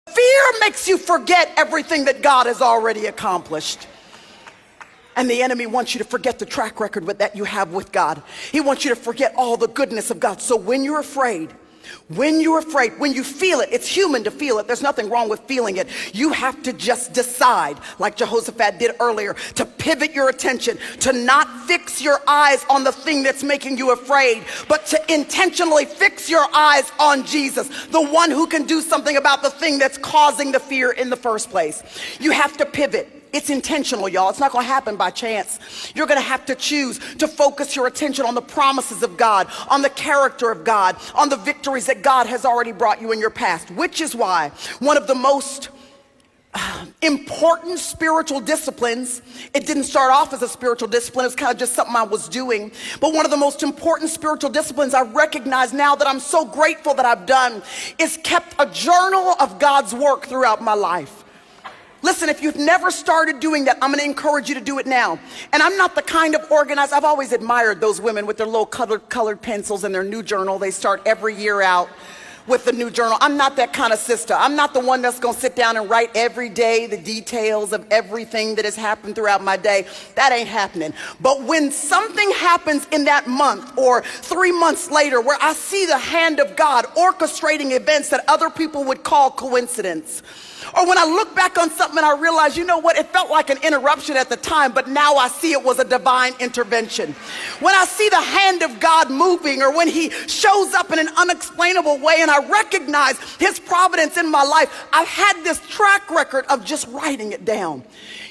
Fear makes you forget everything that God has already accomplished. And the enemy wants you to forget the track record that you have with God. He wants you to forget all the goodness of God. So when you're afraid, when you feel it, it's human to feel it. There's nothing wrong with feeling it. You have to just decide, like Jehoshaphat did earlier, to pivot your attention, to not fix your eyes on the thing that's making you afraid, but to intentionally fix your eyes on Jesus, the one who can do something about the thing that's causing the fear in the first place. You have to pivot. It's intentional, y'all. It's not going to happen by chance. You're going to have to choose to focus your attention on the promises of God, on the character of God, on the victories that God has already brought you in your past, which is why one of the most important spiritual disciplines, it didn't start off as a spiritual discipline, it's kind of just something I was doing, but one of the most important spiritual disciplines I recognize now that I'm so grateful that I've done is kept a journal of God's work throughout my life. Listen, if you've never started doing that, I'm going to encourage you to do it now. And I'm not the kind of organized, I've always admired those women with their little colored pencils and their new journal. They start every year out with the new journal. I'm not that kind of sister. I'm not the one that's going to sit down and write every day the details of everything that has happened throughout my day. That ain't happening. But when something happens in that month or 3 months later where I see the hand of God orchestrating events that other people would call coincidence, or when I look back on something and I realize, you know what, it felt like an interruption at the time, but now I see it was a divine intervention. When I see the hand of God moving, or when he shows up in an unexplainable way and I recognize his providence in my life, I've had this track record of just writing it down.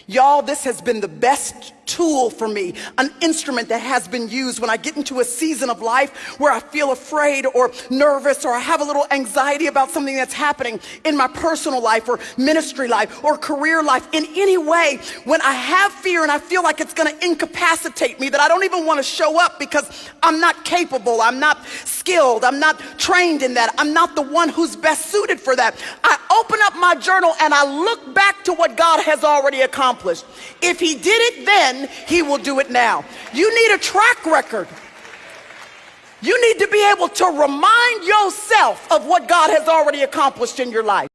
Y'all, this has been the best tool for me, an instrument that has been used when I get into a season of life where I feel afraid or nervous, or I have a little anxiety about something that's happening in my personal life or ministry life or career life. In any way, when I have fear and I feel like it's going to incapacitate me, that I don't even want to show up because I'm not capable, I'm not skilled, I'm not trained in that, I'm not the one who's best suited for that, I open up my journal and I look back to what God has already accomplished. If he did it then, he will do it now. You need a track record. You need to be able to remind yourself of what God has already accomplished in your life.